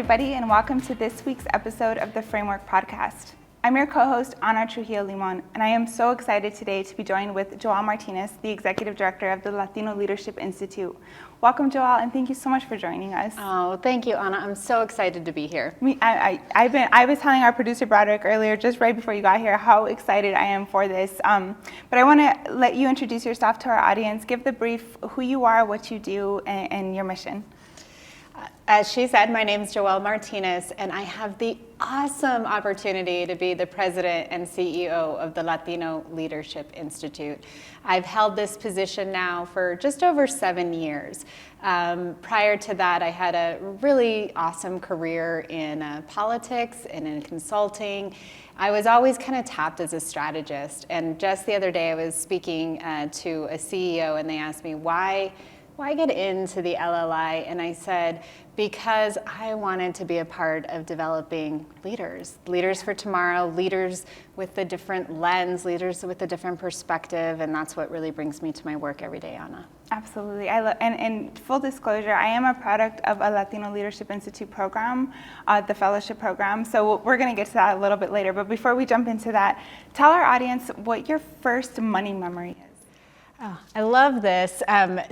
everybody, and welcome to this week's episode of the Framework Podcast. I'm your co-host, Ana Trujillo Limon, and I am so excited today to be joined with Joelle Martinez, the Executive Director of the Latino Leadership Institute. Welcome, Joelle, and thank you so much for joining us. Oh, thank you, Ana. I'm so excited to be here. I was telling our producer, Broderick, earlier, just right before you got here, how excited I am for this. But I want to let you introduce yourself to our audience, give the brief who you are, what you do, and your mission. As she said, my name is Joelle Martinez, and I have the awesome opportunity to be the president and CEO of the Latino Leadership Institute. I've held this position now for just over 7 years. Prior to that, I had a really awesome career in politics and in consulting. I was always kind of tapped as a strategist, and just the other day I was speaking to a CEO, and they asked me, why get into the LLI? And I said, because I wanted to be a part of developing leaders for tomorrow, leaders with a different lens, leaders with a different perspective, and that's what really brings me to my work every day, Ana. Absolutely. And full disclosure, I am a product of a Latino Leadership Institute program, the fellowship program. So we're going to get to that a little bit later. But before we jump into that, tell our audience what your first money memory is. Oh, I love this. And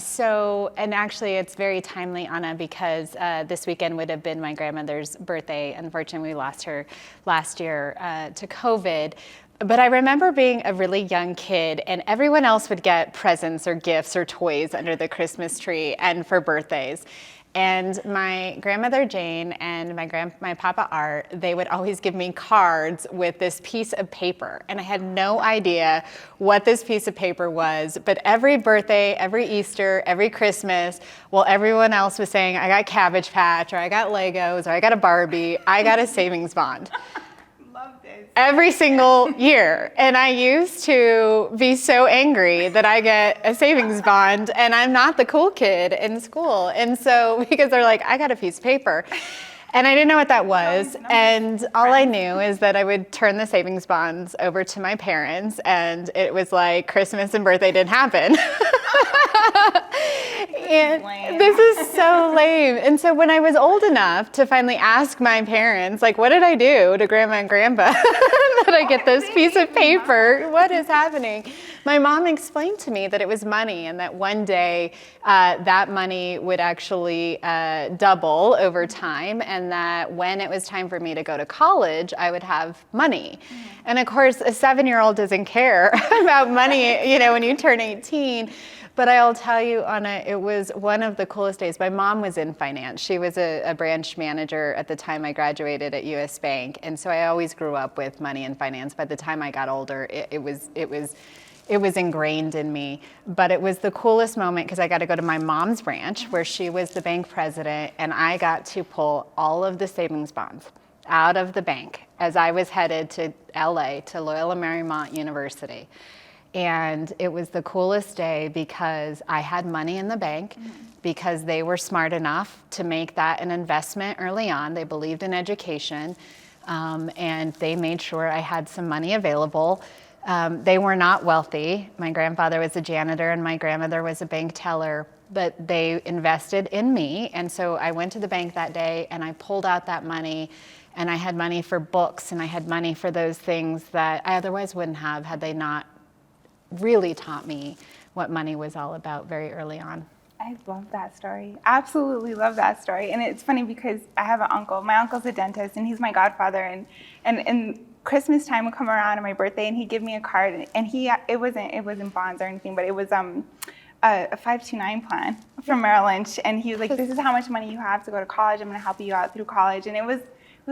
actually it's very timely, Ana, because this weekend would have been my grandmother's birthday. Unfortunately, we lost her last year to COVID. But I remember being a really young kid, and everyone else would get presents or gifts or toys under the Christmas tree and for birthdays. And my grandmother Jane and my papa Art, they would always give me cards with this piece of paper. And I had no idea what this piece of paper was, but every birthday, every Easter, every Christmas, while everyone else was saying, I got Cabbage Patch, or I got Legos, or I got a Barbie, I got a savings bond. Every single year. And I used to be so angry that I get a savings bond and I'm not the cool kid in school. And so, because they're like, I got a piece of paper. And I didn't know what that was. And all I knew is that I would turn the savings bonds over to my parents, and it was like Christmas and birthday didn't happen. And this is so lame. And so when I was old enough to finally ask my parents, like, what did I do to grandma and grandpa that I get this piece of paper? What is happening? My mom explained to me that it was money, and that one day that money would actually double over time, and that when it was time for me to go to college, I would have money. And of course, a 7-year-old doesn't care about money, when you turn 18. But I'll tell you, Ana, it was one of the coolest days. My mom was in finance. She was a branch manager at the time I graduated at US Bank. And so I always grew up with money and finance. By the time I got older, it was ingrained in me. But it was the coolest moment because I got to go to my mom's branch where she was the bank president, and I got to pull all of the savings bonds out of the bank as I was headed to LA, to Loyola Marymount University. And it was the coolest day because I had money in the bank, because they were smart enough to make that an investment early on. They believed in education, and they made sure I had some money available. They were not wealthy. My grandfather was a janitor and my grandmother was a bank teller, but they invested in me. And so I went to the bank that day and I pulled out that money, and I had money for books, and I had money for those things that I otherwise wouldn't have had they not really taught me what money was all about very early on. I love that story. Absolutely love that story. And it's funny because I have an uncle. My uncle's a dentist, and he's my godfather. And Christmas time would come around on my birthday, and he'd give me a card. And it wasn't bonds or anything, but it was a 529 plan from Merrill Lynch. And he was like, "This is how much money you have to go to college. I'm going to help you out through college." And it was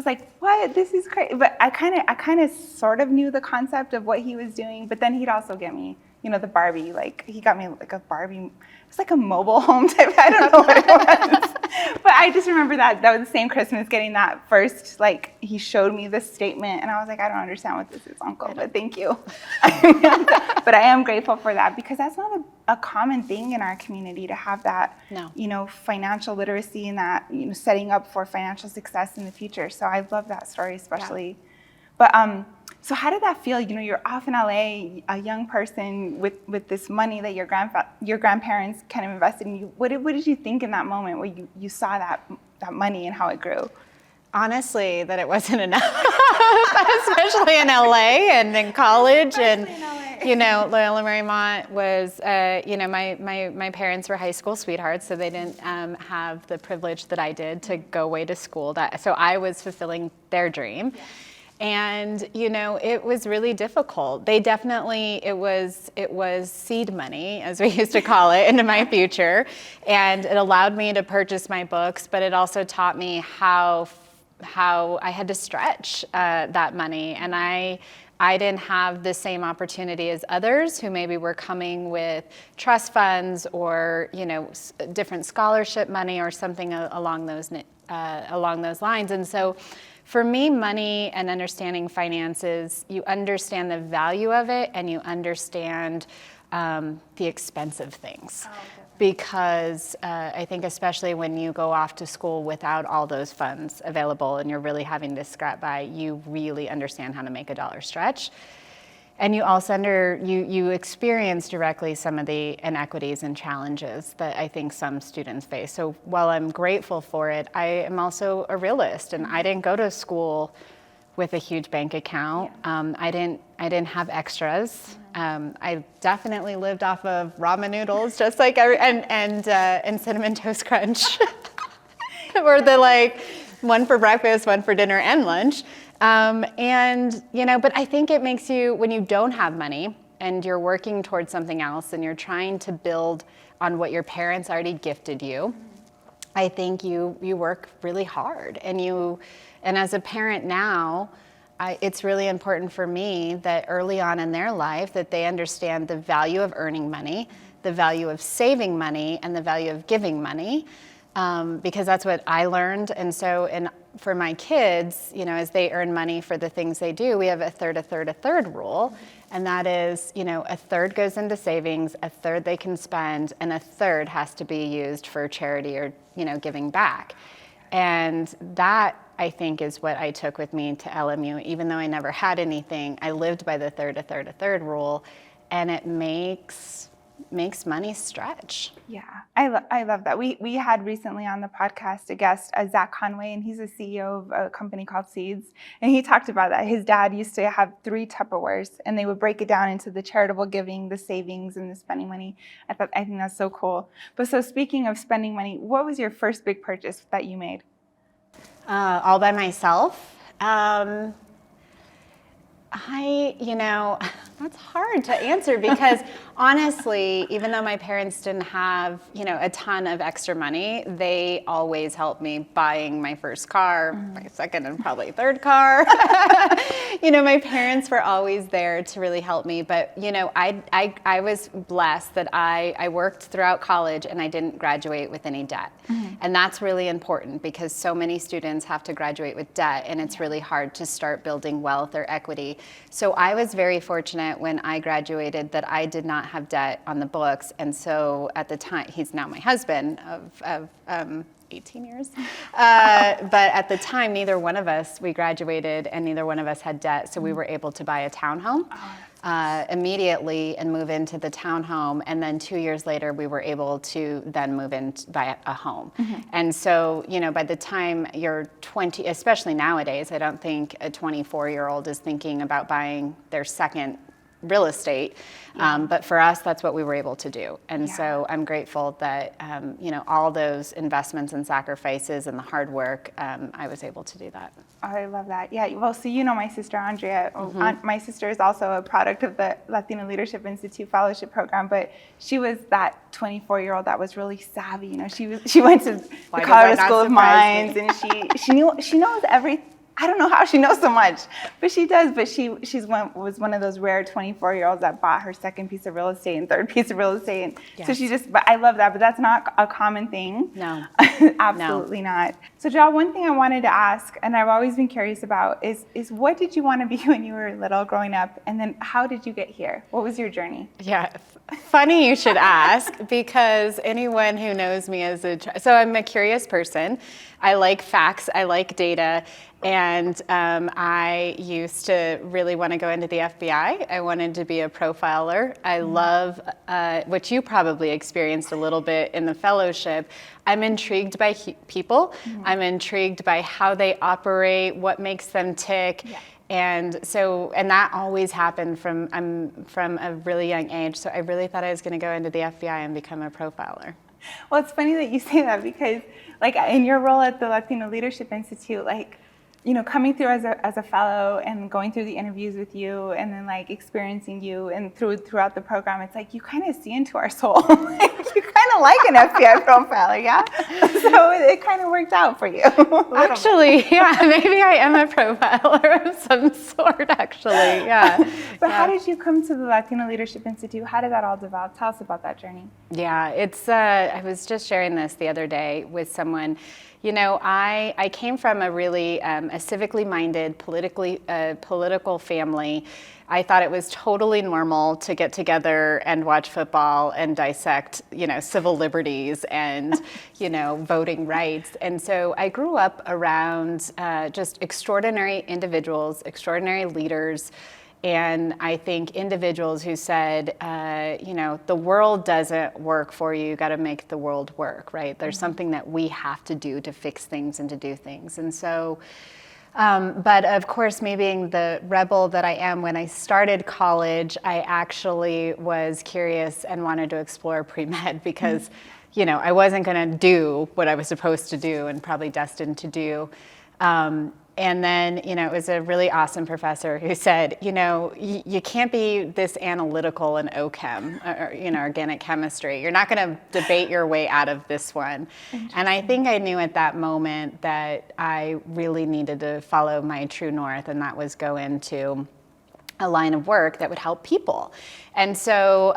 like, what? This is crazy. But I kind of sort of knew the concept of what he was doing. But then he'd also get me, the Barbie. Like, he got me like a Barbie. It was like a mobile home type. I don't know what it was. But I just remember that was the same Christmas, getting that first, like, he showed me this statement. And I was like, I don't understand what this is, Uncle, but thank you. But I am grateful for that, because that's not a common thing in our community, to have that, financial literacy, and that, setting up for financial success in the future. So I love that story, especially. Yeah. But so how did that feel? You're off in LA, a young person with this money that your grandparents kind of invested in you. What did you think in that moment where you saw that money and how it grew? honestly, that it wasn't enough, especially in LA and in college. And, Loyola Marymount was, my parents were high school sweethearts, so they didn't have the privilege that I did to go away to school. So I was fulfilling their dream. Yeah. And, it was really difficult. It was seed money, as we used to call it, into my future. And it allowed me to purchase my books, but it also taught me how I had to stretch that money. And I didn't have the same opportunity as others who maybe were coming with trust funds or, different scholarship money or something along those lines. And so for me, money and understanding finances, you understand the value of it and you understand the expensive things. Oh, because I think especially when you go off to school without all those funds available and you're really having to scrap by, you really understand how to make a dollar stretch. And you also you experience directly some of the inequities and challenges that I think some students face. So while I'm grateful for it, I am also a realist, and I didn't go to school with a huge bank account. I didn't have extras. I definitely lived off of ramen noodles, just like and cinnamon toast crunch, or the one for breakfast, one for dinner and lunch. But I think it makes you, when you don't have money and you're working towards something else and you're trying to build on what your parents already gifted you, I think you work really hard. And as a parent now, it's really important for me that early on in their life that they understand the value of earning money, the value of saving money, and the value of giving money, because that's what I learned. And so for my kids, as they earn money for the things they do, we have a third rule. And that is, a third goes into savings, a third they can spend, and a third has to be used for charity or, giving back. And that, I think, is what I took with me to LMU. Even though I never had anything, I lived by the third rule, and it makes money stretch. Yeah, I love that. We had recently on the podcast a guest, Zach Conway, and he's the CEO of a company called Seeds. And he talked about that. His dad used to have 3 Tupperwares, and they would break it down into the charitable giving, the savings, and the spending money. I think that's so cool. But so speaking of spending money, what was your first big purchase that you made? All by myself. That's hard to answer because honestly, even though my parents didn't have, a ton of extra money, they always helped me buying my first car, my second and probably third car. My parents were always there to really help me. But, I was blessed that I worked throughout college and I didn't graduate with any debt. Mm-hmm. And that's really important because so many students have to graduate with debt and it's really hard to start building wealth or equity. So I was very fortunate when I graduated that I did not have debt on the books. And so at the time, he's now my husband of 18 years. But at the time, neither one of us, we graduated and neither one of us had debt. So we were able to buy a townhome immediately and move into the townhome. And then 2 years later, we were able to then move in to buy a home. Mm-hmm. And so, by the time you're 20, especially nowadays, I don't think a 24-year-old is thinking about buying their second real estate. Yeah. But for us, that's what we were able to do. And so I'm grateful that, all those investments and sacrifices and the hard work, I was able to do that. Oh, I love that. Yeah. Well, so my sister, Andrea, my sister is also a product of the Latino Leadership Institute fellowship program, but she was that 24-year-old that was really savvy. She went to the Colorado School of Mines, and she knows everything. I don't know how she knows so much, but she does. But she was one of those rare 24-year-olds that bought her second piece of real estate and third piece of real estate. And yes. So but I love that. But that's not a common thing. No, absolutely not. So Joelle, one thing I wanted to ask, and I've always been curious about, is what did you want to be when you were little growing up, and then how did you get here? What was your journey? Yeah, funny you should ask, because anyone who knows me so I'm a curious person. I like facts. I like data. And I used to really want to go into the FBI. I wanted to be a profiler. I love what you probably experienced a little bit in the fellowship. I'm intrigued by people. I'm intrigued by how they operate, what makes them tick. Yeah. And that always happened from a really young age. So I really thought I was going to go into the FBI and become a profiler. Well, it's funny that you say that because, like, in your role at the Latino Leadership Institute, like, you know, coming through as a fellow and going through the interviews with you and then like experiencing you and throughout the program, it's like you kind of see into our soul. Like, you kind of like an FBI profiler, yeah? So it kind of worked out for you. Actually, yeah, maybe I am a profiler of some sort, actually, yeah. But how did you come to the Latino Leadership Institute? How did that all develop? Tell us about that journey. Yeah, it's, I was just sharing this the other day with someone. You know, I came from a really a civically minded, political family. I thought it was totally normal to get together and watch football and dissect, you know, civil liberties and, you know, voting rights. And so I grew up around just extraordinary individuals, extraordinary leaders. And I think individuals who said, you know, the world doesn't work for you, you got to make the world work, right? There's something that we have to do to fix things and to do things. And so, but of course, me being the rebel that I am, when I started college, I actually was curious and wanted to explore pre-med because, you know, I wasn't going to do what I was supposed to do and probably destined to do. And then, you know, it was a really awesome professor who said, you know, you can't be this analytical in OChem, or, you know, organic chemistry. You're not going to debate your way out of this one. And I think I knew at that moment that I really needed to follow my true north, and that was go into a line of work that would help people. And so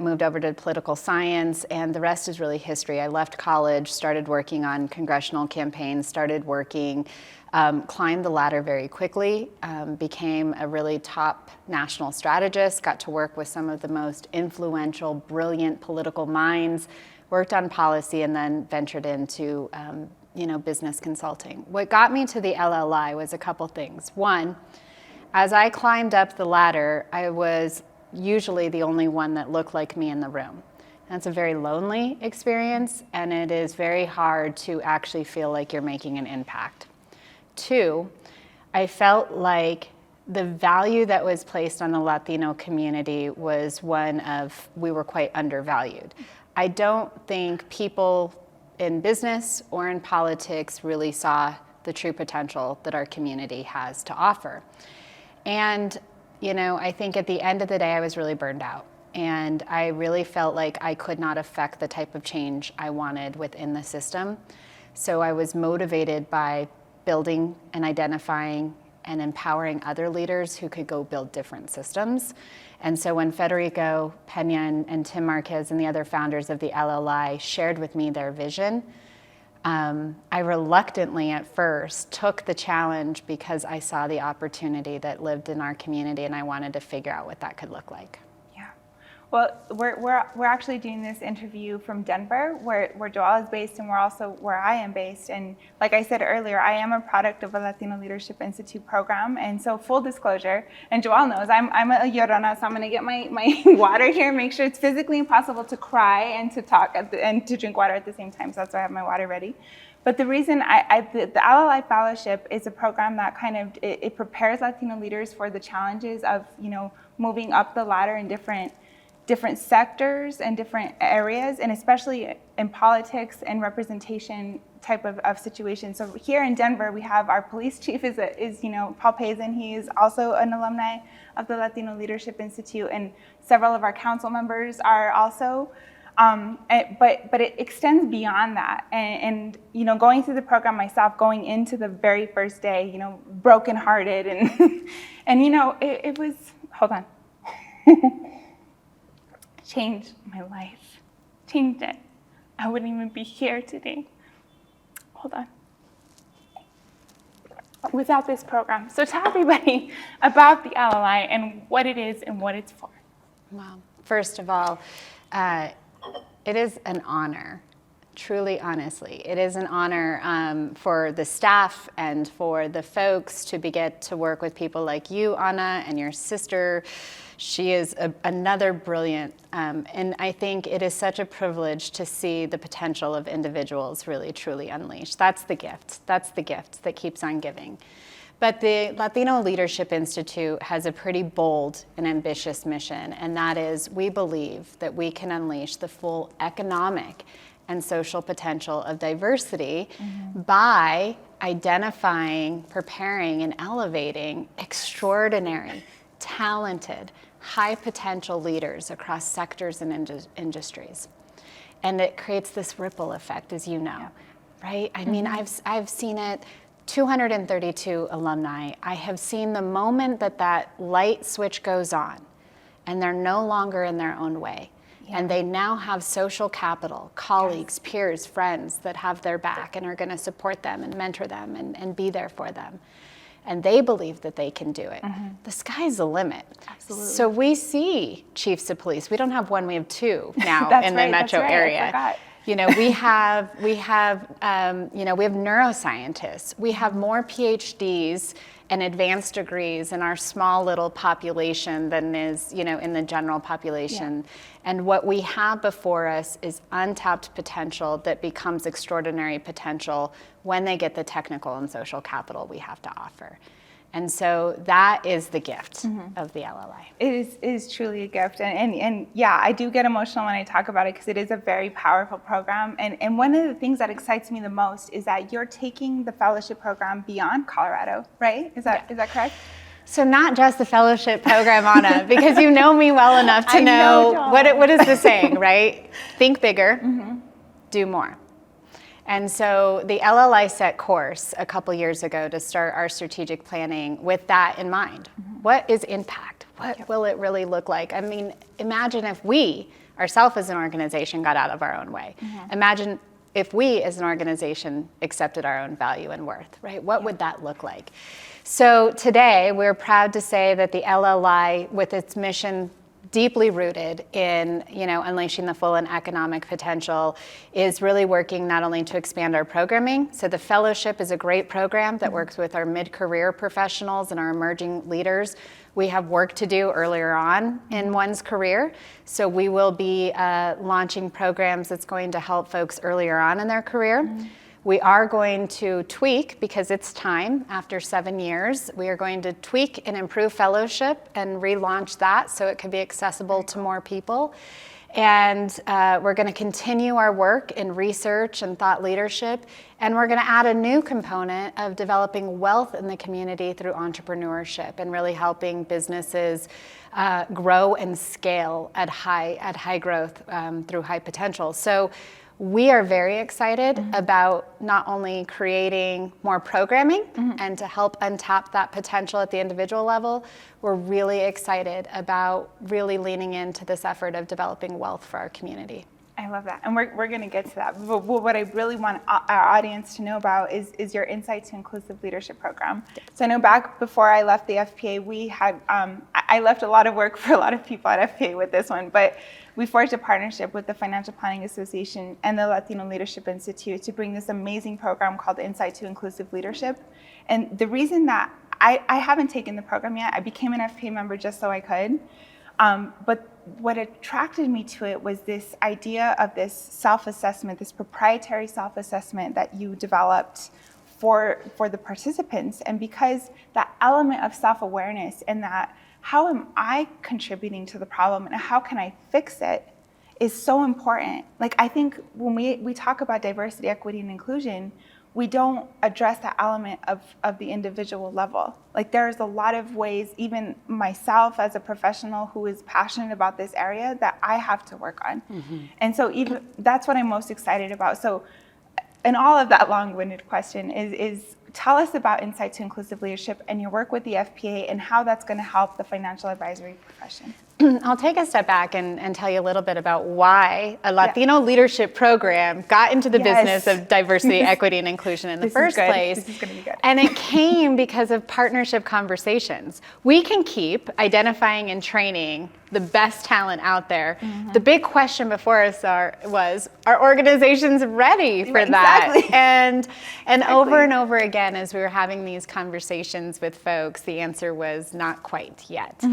moved over to political science, and the rest is really history. I left college, started working on congressional campaigns, started working, climbed the ladder very quickly, became a really top national strategist, got to work with some of the most influential, brilliant political minds, worked on policy, and then ventured into business consulting. What got me to the LLI was a couple things. One, as I climbed up the ladder, I was usually the only one that looked like me in the room. That's a very lonely experience, and it is very hard to actually feel like you're making an impact. Two, I felt like the value that was placed on the Latino community was one of, we were quite undervalued. I don't think people in business or in politics really saw the true potential that our community has to offer. And, you know, I think at the end of the day, I was really burned out. And I really felt like I could not affect the type of change I wanted within the system. So I was motivated by building and identifying and empowering other leaders who could go build different systems. And so when Federico Pena and Tim Marquez and the other founders of the LLI shared with me their vision, I reluctantly at first took the challenge because I saw the opportunity that lived in our community, and I wanted to figure out what that could look like. Yeah. Well, we're actually doing this interview from Denver, where Joelle is based, and we're also where I am based. And like I said earlier, I am a product of a Latino Leadership Institute program. And so full disclosure, and Joelle knows, I'm a llorona, so I'm gonna get my water here, make sure it's physically impossible to cry and to talk and to drink water at the same time. So that's why I have my water ready. But the reason the LLI Fellowship is a program that kind of, it prepares Latino leaders for the challenges of, you know, moving up the ladder in different sectors and different areas, and especially in politics and representation type of situations. So here in Denver, we have our police chief is Paul Pazin. He is also an alumni of the Latino Leadership Institute, and several of our council members are also. But it extends beyond that, and you know, going through the program myself, going into the very first day, you know, brokenhearted, and you know, it was, hold on. Changed my life, changed it. I wouldn't even be here today. Hold on. Without this program. So tell everybody about the LLI and what it is and what it's for. Well, first of all, it is an honor, truly, honestly. It is an honor for the staff and for the folks to get to work with people like you, Anna, and your sister. She is another brilliant, and I think it is such a privilege to see the potential of individuals really, truly unleashed. That's the gift. That's the gift that keeps on giving. But the Latino Leadership Institute has a pretty bold and ambitious mission, and that is we believe that we can unleash the full economic and social potential of diversity by identifying, preparing, and elevating extraordinary, talented, high potential leaders across sectors and industries. And it creates this ripple effect, as you know, right? I mean, I've seen it. 232 alumni. I have seen the moment that light switch goes on and they're no longer in their own way. And they now have social capital, colleagues, peers, friends that have their back and are going to support them and mentor them and be there for them. And they believe that they can do it. The sky's the limit. Absolutely. So we see chiefs of police. We don't have one, we have two now in the metro area. I forgot. You know, we have neuroscientists. We have more PhDs and advanced degrees in our small little population than is, in the general population. And what we have before us is untapped potential that becomes extraordinary potential when they get the technical and social capital we have to offer. And so that is the gift of the LLI. It is truly a gift. And yeah, I do get emotional when I talk about it because it is a very powerful program. And one of the things that excites me the most is that you're taking the fellowship program beyond Colorado, right? Is that correct? So not just the fellowship program, Anna, because you know me well enough to know what is the saying, right? Think bigger, do more. And so the LLI set course a couple years ago to start our strategic planning with that in mind. What is impact? What will it really look like? I mean, imagine if we, ourselves as an organization, got out of our own way. Imagine if we as an organization accepted our own value and worth, right? What would that look like? So today, we're proud to say that the LLI, with its mission deeply rooted in, unleashing the full and economic potential, is really working not only to expand our programming. So the fellowship is a great program that works with our mid-career professionals and our emerging leaders. We have work to do earlier on in one's career. So we will be launching programs that's going to help folks earlier on in their career. We are going to tweak, because it's time after 7 years, we are going to tweak and improve fellowship and relaunch that so it can be accessible to more people. And we're going to continue our work in research and thought leadership. And we're going to add a new component of developing wealth in the community through entrepreneurship and really helping businesses grow and scale at high growth through high potential. So we are very excited about not only creating more programming and to help untap that potential at the individual level, we're really excited about really leaning into this effort of developing wealth for our community. I love that. And we're going to get to that. But what I really want our audience to know about is your Insight to Inclusive Leadership program. So I know back before I left the FPA, we had, I left a lot of work for a lot of people at FPA with this one, but we forged a partnership with the Financial Planning Association and the Latino Leadership Institute to bring this amazing program called Insight to Inclusive Leadership. And the reason that I haven't taken the program yet, I became an FPA member just so I could. But what attracted me to it was this idea of this self-assessment, this proprietary self-assessment that you developed for the participants. And because that element of self-awareness and that how am I contributing to the problem and how can I fix it is so important. Like, I think when we talk about diversity, equity, and inclusion, we don't address that element of the individual level. Like, there's a lot of ways, even myself as a professional who is passionate about this area, that I have to work on. And so that's what I'm most excited about. So, and all of that long-winded question is tell us about Insight to Inclusive Leadership and your work with the FPA and how that's going to help the financial advisory profession. I'll take a step back and tell you a little bit about why a Latino leadership program got into the business of diversity, equity, and inclusion in the first place. This is going to be good. And it came because of partnership conversations. We can keep identifying and training the best talent out there. The big question before us was, are organizations ready for that? Exactly. And over and over again, as we were having these conversations with folks, the answer was not quite yet.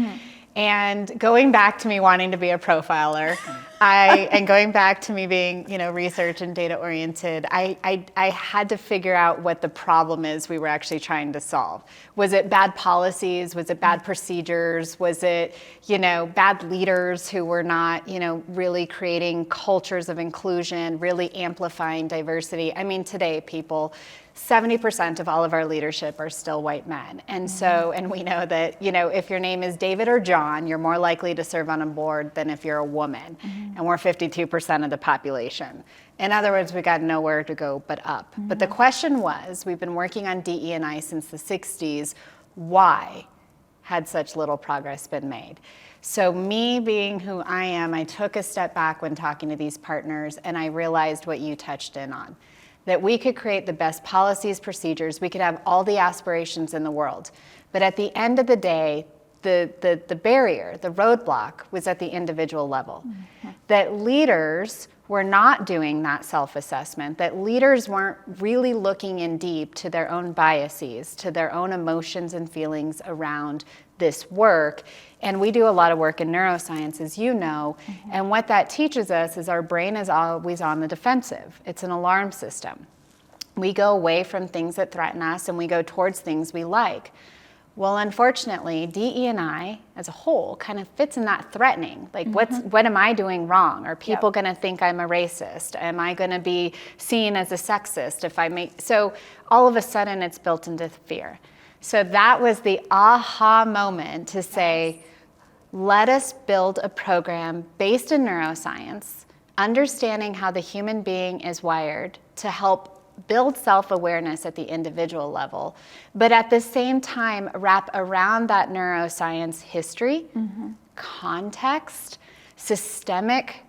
And going back to me wanting to be a profiler, and going back to me being, research and data oriented, I had to figure out what the problem is we were actually trying to solve. Was it bad policies? Was it bad procedures? Was it, bad leaders who were not, really creating cultures of inclusion, really amplifying diversity? I mean, today, people, 70% of all of our leadership are still white men. And so, and we know that, if your name is David or John, you're more likely to serve on a board than if you're a woman. And we're 52% of the population. In other words, we got nowhere to go but up. But the question was, we've been working on DE&I since the 60s, why had such little progress been made? So me being who I am, I took a step back when talking to these partners, and I realized what you touched in on. That we could create the best policies, procedures, we could have all the aspirations in the world. But at the end of the day, the barrier, the roadblock was at the individual level. That leaders were not doing that self-assessment, that leaders weren't really looking in deep to their own biases, to their own emotions and feelings around this work. And we do a lot of work in neuroscience, as you know, and what that teaches us is our brain is always on the defensive. It's an alarm system. We go away from things that threaten us and we go towards things we like. Well, unfortunately, DE&I as a whole kind of fits in that threatening. Like, what am I doing wrong? Are people going to think I'm a racist? Am I going to be seen as a sexist if I make... So all of a sudden, it's built into fear. So that was the aha moment to say, let us build a program based in neuroscience, understanding how the human being is wired to help build self-awareness at the individual level, but at the same time wrap around that neuroscience history, context, systemic,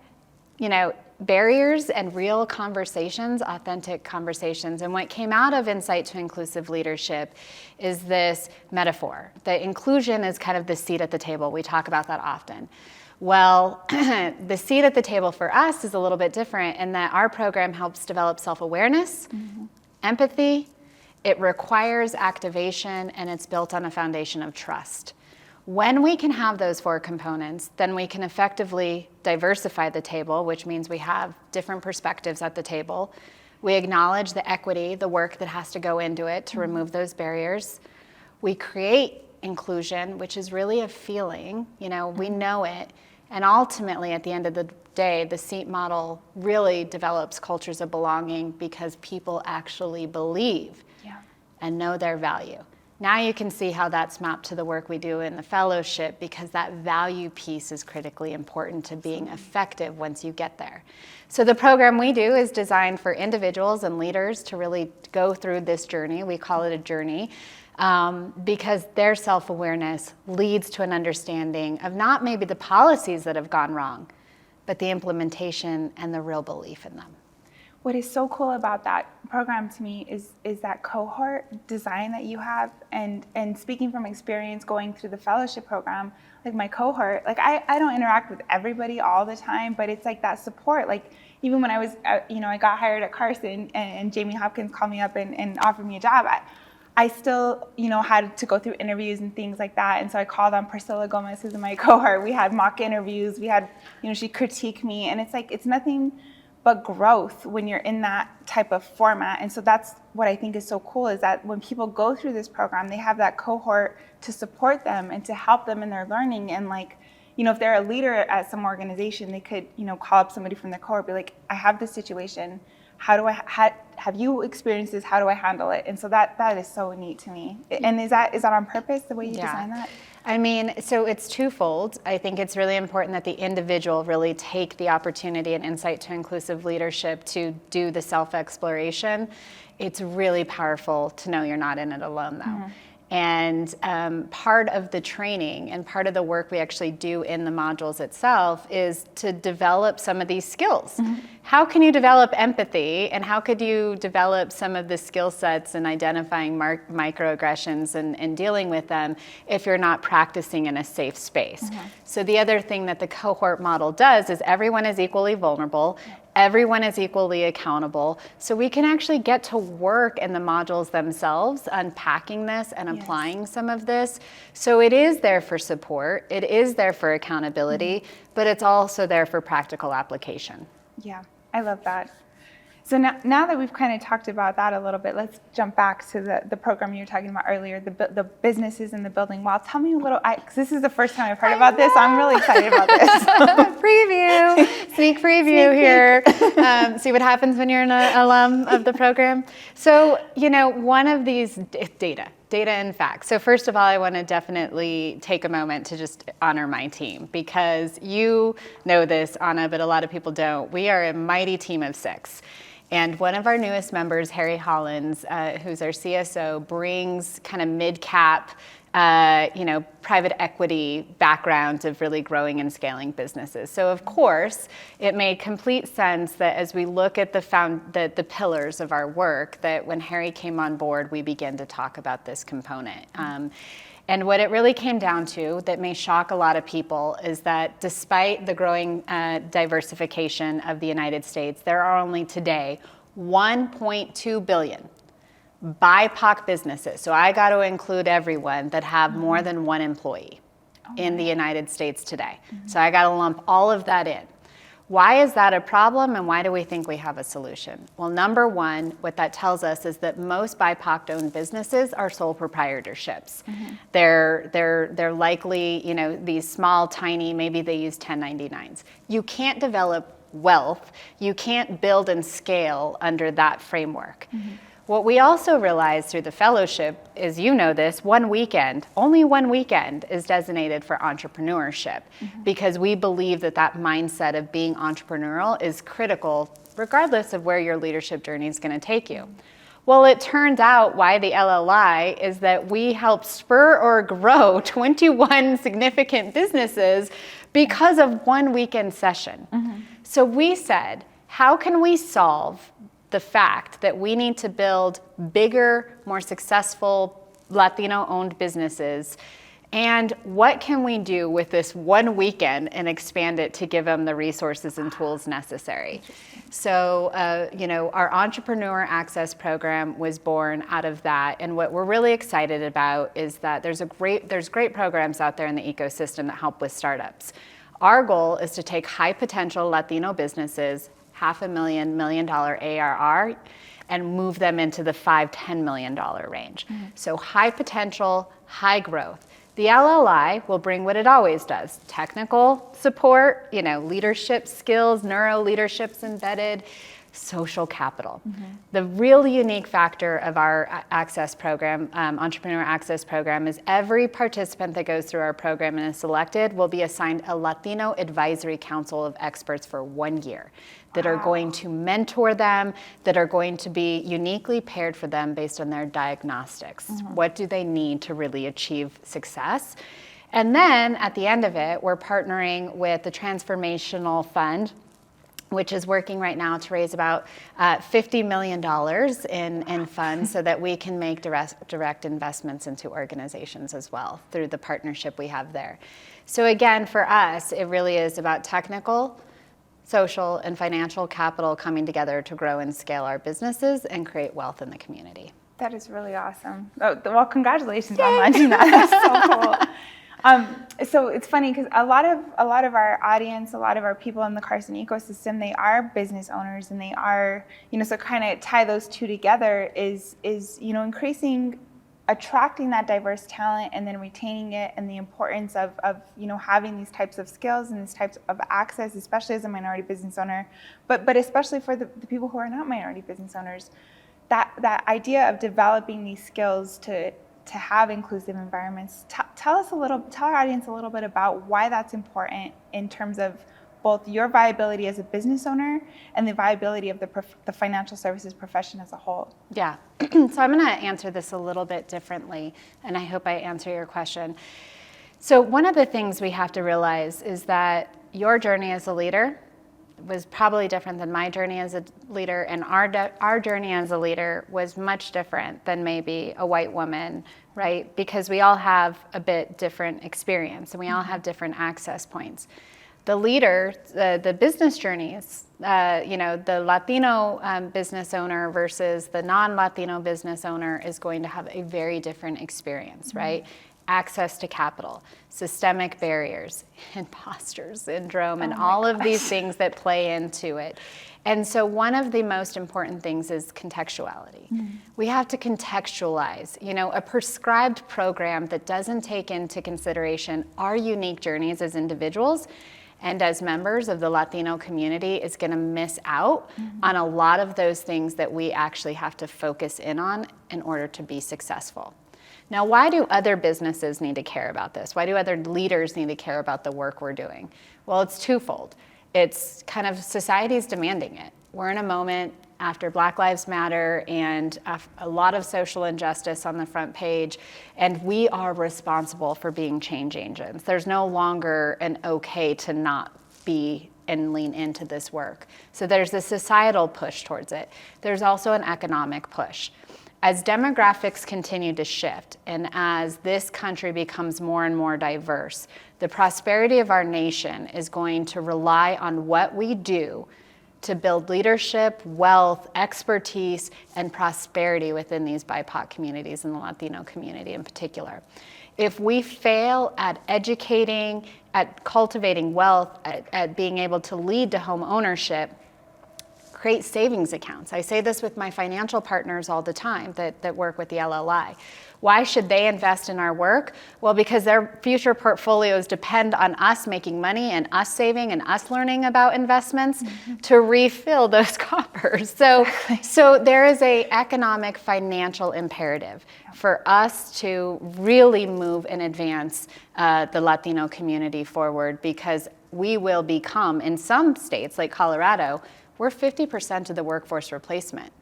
barriers and real conversations, authentic conversations. And what came out of Insight to Inclusive Leadership is this metaphor. The inclusion is kind of the seat at the table. We talk about that often. Well, the seat at the table for us is a little bit different in that our program helps develop self-awareness, empathy, it requires activation, and it's built on a foundation of trust. When we can have those four components, then we can effectively diversify the table, which means we have different perspectives at the table. We acknowledge the equity, the work that has to go into it to remove those barriers. We create inclusion, which is really a feeling, we know it. And ultimately, at the end of the day, the seat model really develops cultures of belonging because people actually believe and know their value. Now you can see how that's mapped to the work we do in the fellowship, because that value piece is critically important to being effective once you get there. So the program we do is designed for individuals and leaders to really go through this journey. We call it a journey. Because their self-awareness leads to an understanding of not maybe the policies that have gone wrong, but the implementation and the real belief in them. What is so cool about that program to me is that cohort design that you have, and speaking from experience going through the fellowship program, like my cohort, like I don't interact with everybody all the time, but it's like that support. Like even when I was, I got hired at Carson and Jamie Hopkins called me up and offered me a job, I still, had to go through interviews and things like that. And so I called on Priscilla Gomez, who's in my cohort. We had mock interviews. We had, she critiqued me. And it's like, it's nothing but growth when you're in that type of format. And so that's what I think is so cool, is that when people go through this program, they have that cohort to support them and to help them in their learning. And like, if they're a leader at some organization, they could, call up somebody from their cohort, be like, I have this situation. Have you experienced this? How do I handle it? And so that is so neat to me. And is that on purpose, the way you design that? I mean, so it's twofold. I think it's really important that the individual really take the opportunity and Insight to Inclusive Leadership to do the self-exploration it's really powerful to know you're not in it alone, though. And part of the training and part of the work we actually do in the modules itself is to develop some of these skills. How can you develop empathy, and how could you develop some of the skill sets in identifying microaggressions and dealing with them if you're not practicing in a safe space? So the other thing that the cohort model does is everyone is equally vulnerable. Everyone is equally accountable. So we can actually get to work in the modules themselves, unpacking this and applying some of this. So it is there for support, it is there for accountability, but it's also there for practical application. Yeah, I love that. So now that we've kind of talked about that a little bit, let's jump back to the program you were talking about earlier, the businesses and the building wall. Tell me a little, because this is the first time I've heard about this, so I'm really excited about this. Preview, sneak preview here. See what happens when you're an alum of the program. So, one of these data and facts. So first of all, I want to definitely take a moment to just honor my team, because you know this, Anna, but a lot of people don't. We are a mighty team of 6. And one of our newest members, Harry Hollins, who's our CSO, brings kind of mid-cap, private equity background of really growing and scaling businesses. So of course, it made complete sense that as we look at the pillars of our work, that when Harry came on board, we began to talk about this component. And what it really came down to, that may shock a lot of people, is that despite the growing diversification of the United States, there are only today 1.2 billion BIPOC businesses. So I got to include everyone that have more than one employee in the United States today. So I got to lump all of that in. Why is that a problem, and why do we think we have a solution? Well, number one, what that tells us is that most BIPOC-owned businesses are sole proprietorships. They're likely, these small, tiny, maybe they use 1099s. You can't develop wealth. You can't build and scale under that framework. What we also realized through the fellowship is, this, only one weekend is designated for entrepreneurship, because we believe that mindset of being entrepreneurial is critical regardless of where your leadership journey is going to take you. Well, it turned out why the LLI is that we helped spur or grow 21 significant businesses because of one weekend session. So we said, how can we solve the fact that we need to build bigger, more successful Latino-owned businesses, and what can we do with this one weekend and expand it to give them the resources and tools necessary? So, our Entrepreneur Access Program was born out of that, and what we're really excited about is that there's great programs out there in the ecosystem that help with startups. Our goal is to take high potential Latino businesses, $500,000, $1 million ARR, and move them into the $5-10 million range. So high potential, high growth. The LLI will bring what it always does: technical support, leadership skills, neuro leadership's embedded, social capital. The real unique factor of our access program, Entrepreneur Access Program, is every participant that goes through our program and is selected will be assigned a Latino Advisory Council of experts for 1 year that are going to mentor them, that are going to be uniquely paired for them based on their diagnostics. What do they need to really achieve success? And then at the end of it, we're partnering with the Transformational Fund, which is working right now to raise about $50 million in funds so that we can make direct investments into organizations as well through the partnership we have there. So again, for us, it really is about technical, social, and financial capital coming together to grow and scale our businesses and create wealth in the community. That is really awesome. Oh, well, congratulations on launching that. That's so cool. So it's funny because a lot of our audience, a lot of our people in the Carson ecosystem, they are business owners, and they are, so kind of tie those two together is attracting that diverse talent and then retaining it, and the importance of having these types of skills and these types of access, especially as a minority business owner, but especially for the people who are not minority business owners, that idea of developing these skills to have inclusive environments. Tell our audience a little bit about why that's important in terms of both your viability as a business owner and the viability of the financial services profession as a whole. Yeah, so I'm going to answer this a little bit differently, and I hope I answer your question. So one of the things we have to realize is that your journey as a leader was probably different than my journey as a leader, and our journey as a leader was much different than maybe a white woman, right? Because we all have a bit different experience, and we all have different access points. The leader, the business journeys, the Latino business owner versus the non-Latino business owner is going to have a very different experience, right? Access to capital, systemic barriers, imposter syndrome, and all of these things that play into it. And so one of the most important things is contextuality. We have to contextualize, a prescribed program that doesn't take into consideration our unique journeys as individuals and as members of the Latino community is going to miss out on a lot of those things that we actually have to focus in on in order to be successful. Now, why do other businesses need to care about this? Why do other leaders need to care about the work we're doing? Well, it's twofold. It's kind of society's demanding it. We're in a moment after Black Lives Matter and a lot of social injustice on the front page, and we are responsible for being change agents. There's no longer an okay to not be and lean into this work. So there's a societal push towards it. There's also an economic push. As demographics continue to shift and as this country becomes more and more diverse, the prosperity of our nation is going to rely on what we do to build leadership, wealth, expertise, and prosperity within these BIPOC communities and the Latino community in particular. If we fail at educating, at cultivating wealth, at being able to lead to home ownership, create savings accounts. I say this with my financial partners all the time that work with the LLI. Why should they invest in our work? Well, because their future portfolios depend on us making money and us saving and us learning about investments to refill those coffers. So there is a economic financial imperative for us to really move and advance the Latino community forward, because we will become, in some states like Colorado, we're 50% of the workforce replacement.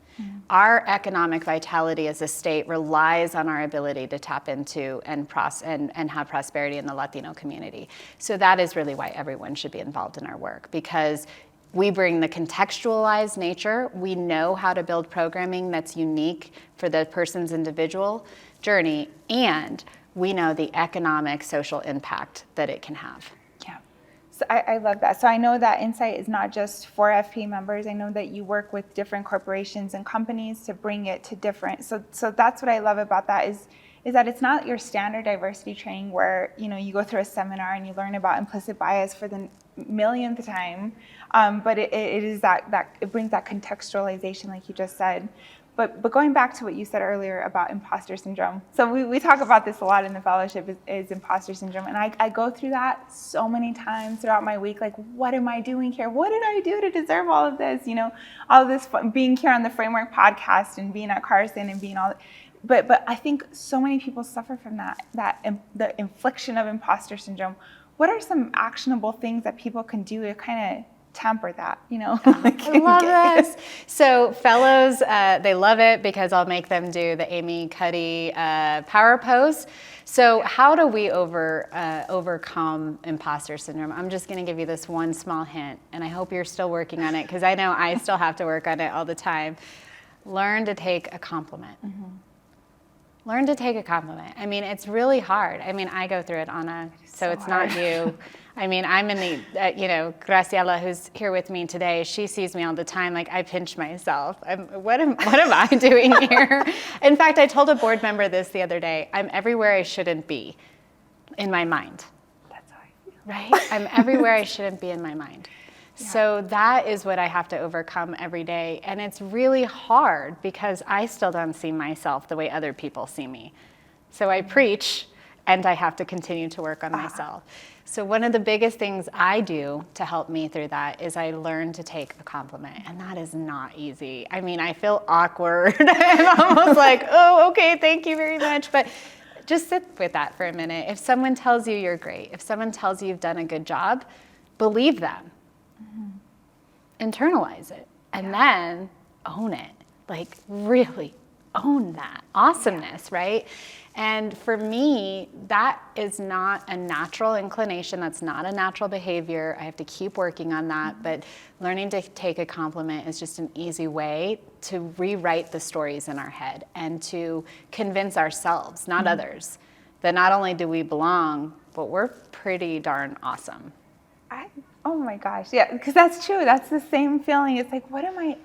Our economic vitality as a state relies on our ability to tap into and have prosperity in the Latino community. So that is really why everyone should be involved in our work, because we bring the contextualized nature. We know how to build programming that's unique for the person's individual journey, and we know the economic, social impact that it can have. So I love that. So I know that Insight is not just for FP members. I know that you work with different corporations and companies to bring it to different. So that's what I love about that is that it's not your standard diversity training where you go through a seminar and you learn about implicit bias for the millionth time, but it is that it brings that contextualization, like you just said. But going back to what you said earlier about imposter syndrome. So we talk about this a lot in the fellowship is imposter syndrome. And I go through that so many times throughout my week. Like, what am I doing here? What did I do to deserve all of this? All of this being here on the Framework podcast and being at Carson and being all that. But I think so many people suffer from the infliction of imposter syndrome. What are some actionable things that people can do to kind of temper that, I love this. So fellows, they love it because I'll make them do the Amy Cuddy power pose. So how do we overcome imposter syndrome? I'm just going to give you this one small hint, and I hope you're still working on it, because I know I still have to work on it all the time. Learn to take a compliment. Learn to take a compliment. I mean, it's really hard. I mean, I go through it, Anna, so it's not you. I mean, I'm in the, Graciela, who's here with me today, she sees me all the time, like I pinch myself. What am I doing here? In fact, I told a board member this the other day. I'm everywhere I shouldn't be in my mind. That's how I feel. Right? I'm everywhere I shouldn't be in my mind. Yeah. So that is what I have to overcome every day. And it's really hard because I still don't see myself the way other people see me. So I preach, and I have to continue to work on myself. So one of the biggest things I do to help me through that is I learn to take a compliment, and that is not easy. I mean, I feel awkward. I'm almost like, oh, okay, thank you very much. But just sit with that for a minute. If someone tells you you're great, if someone tells you you've done a good job, believe them. Internalize it and then own it. Like really own that awesomeness, right? And for me, that is not a natural inclination. That's not a natural behavior. I have to keep working on that. But learning to take a compliment is just an easy way to rewrite the stories in our head and to convince ourselves, not others, that not only do we belong, but we're pretty darn awesome. Oh my gosh, yeah, because that's true. That's the same feeling. It's like, what am I?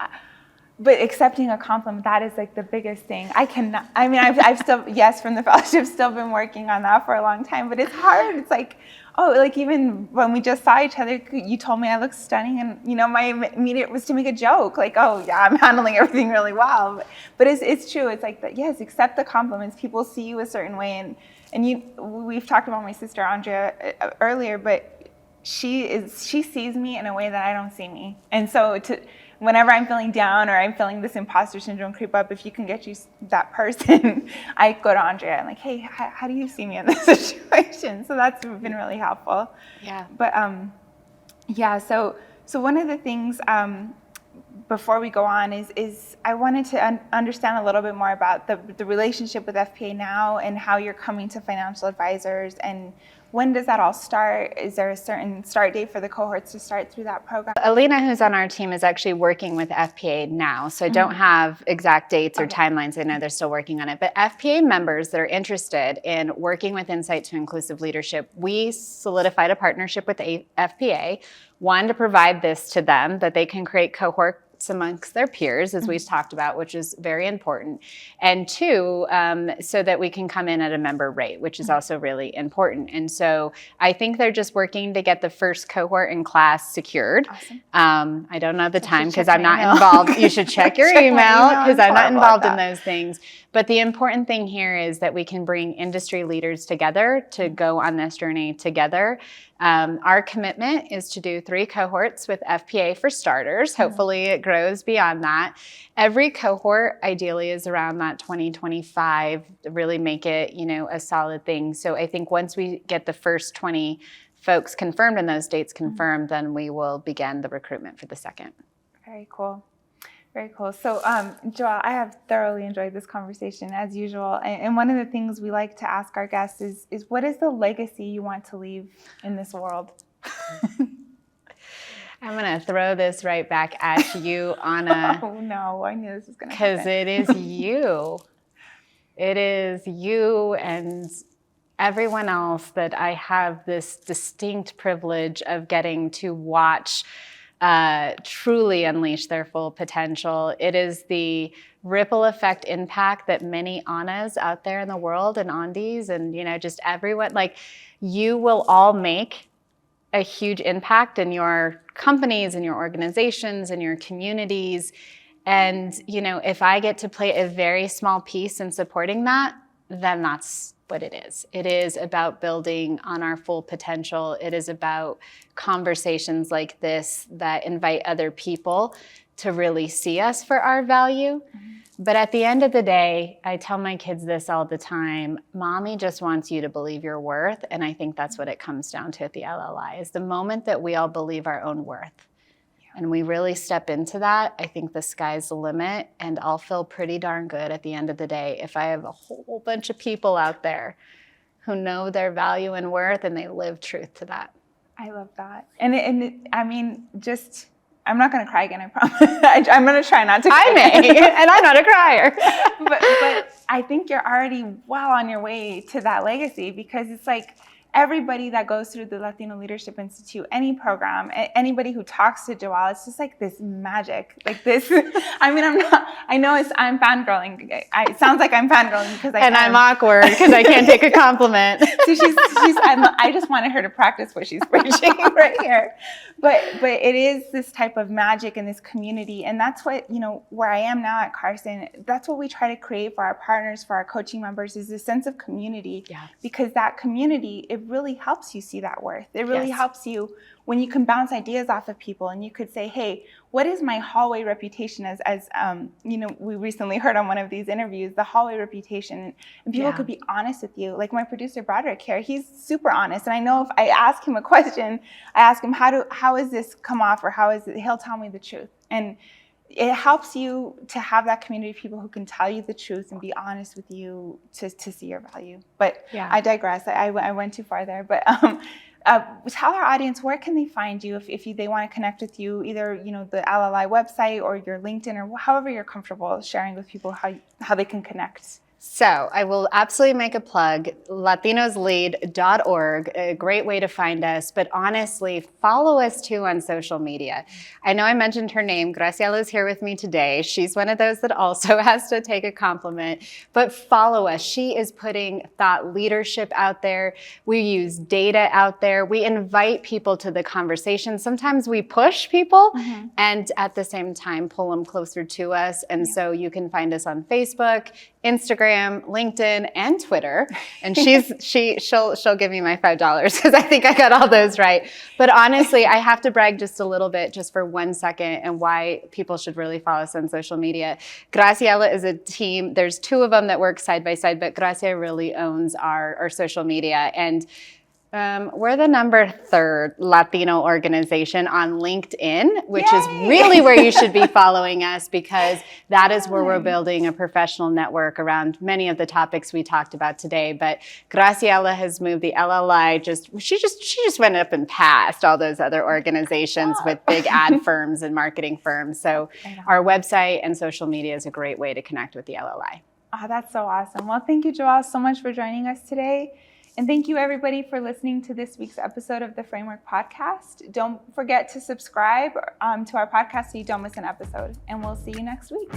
But accepting a compliment, that is like the biggest thing. I cannot, I mean, I've still, yes, from the fellowship, still been working on that for a long time, but it's hard. It's like, oh, like even when we just saw each other, you told me I look stunning, and you know, my immediate was to make a joke, like, oh yeah, I'm handling everything really well. But it's true. It's like that. Yes, accept the compliments. People see you a certain way, and we've talked about my sister Andrea earlier, but she sees me in a way that I don't see me, and so whenever I'm feeling down or I'm feeling this imposter syndrome creep up, if you can get you that person, I go to Andrea and like, hey, how do you see me in this situation? So that's been really helpful. Yeah. But yeah, so one of the things before we go on is I wanted to understand a little bit more about the relationship with FPA now and how you're coming to financial advisors, and when does that all start? Is there a certain start date for the cohorts to start through that program? Alina, who's on our team, is actually working with FPA now. So I don't have exact dates or timelines. I know they're still working on it. But FPA members that are interested in working with Insight to Inclusive Leadership, we solidified a partnership with the FPA, one, to provide this to them, that they can create cohorts amongst their peers, as we've talked about, which is very important. And two, so that we can come in at a member rate, which is also really important. And so I think they're just working to get the first cohort in class secured. Awesome. I don't know the time because I'm not involved. You should check your email because I'm not involved in those things. But the important thing here is that we can bring industry leaders together to go on this journey together. Our commitment is to do 3 cohorts with FPA for starters. Hopefully it grows beyond that. Every cohort ideally is around that 2025 to really make it, a solid thing. So I think once we get the first 20 folks confirmed and those dates confirmed, then we will begin the recruitment for the second. Very cool. Very cool. So, Joelle, I have thoroughly enjoyed this conversation as usual. And one of the things we like to ask our guests is what is the legacy you want to leave in this world? I'm going to throw this right back at you, Anna. Oh, no. I knew this was going to happen. Because it is you. It is you and everyone else that I have this distinct privilege of getting to watch truly unleash their full potential. It is the ripple effect impact that many Annas out there in the world and Andis and, just everyone, like you will all make a huge impact in your companies and your organizations and your communities. And, if I get to play a very small piece in supporting that, then that's what it is. It is about building on our full potential. It is about conversations like this that invite other people to really see us for our value. But at the end of the day, I tell my kids this all the time, Mommy just wants you to believe your worth. And I think that's what it comes down to at the LLI, is the moment that we all believe our own worth. And we really step into that, I think the sky's the limit, and I'll feel pretty darn good at the end of the day if I have a whole bunch of people out there who know their value and worth and they live truth to that. I love that. And I mean, I'm not going to cry again, I promise. I'm going to try not to cry. I may, and I'm not a crier. but I think you're already well on your way to that legacy, because it's like, everybody that goes through the Latino Leadership Institute, any program, anybody who talks to Joelle, it's just like this magic, like this. I mean, I'm fangirling. It sounds like I'm fangirling because I'm awkward because I can't take a compliment. So I just wanted her to practice what she's preaching right here. But it is this type of magic in this community. And that's what, where I am now at Carson, that's what we try to create for our partners, for our coaching members, is this sense of community. Yes. Because that community, it really helps you see that worth. It really helps you when you can bounce ideas off of people and you could say, hey, what is my hallway reputation as we recently heard on one of these interviews, the hallway reputation, and people could be honest with you. Like my producer Broderick here, he's super honest. And I know if I ask him a question, I ask him, how is this come off, or how is it, he'll tell me the truth. And it helps you to have that community of people who can tell you the truth and be honest with you to see your value. But I digress. I went too far there. But tell our audience, where can they find you if they want to connect with you, either the LLI website or your LinkedIn, or however you're comfortable sharing with people how they can connect. So I will absolutely make a plug, latinoslead.org, a great way to find us. But honestly, follow us too on social media. I know I mentioned her name. Graciela is here with me today. She's one of those that also has to take a compliment. But follow us. She is putting thought leadership out there. We use data out there. We invite people to the conversation. Sometimes we push people and at the same time pull them closer to us. And so you can find us on Facebook, Instagram, LinkedIn, and Twitter. And she'll give me my $5 because I think I got all those right. But honestly, I have to brag just a little bit, just for 1 second, and why people should really follow us on social media. Graciela is a team. There's two of them that work side by side, but Gracia really owns our social media. And we're the number 3rd Latino organization on LinkedIn, which is really where you should be following us, because that is where we're building a professional network around many of the topics we talked about today. But Graciela has moved the LLI, she just went up and passed all those other organizations with big ad firms and marketing firms. So our website and social media is a great way to connect with the LLI. Oh, that's so awesome. Well, thank you, Joelle, so much for joining us today. And thank you, everybody, for listening to this week's episode of the Framework Podcast. Don't forget to subscribe to our podcast so you don't miss an episode. And we'll see you next week.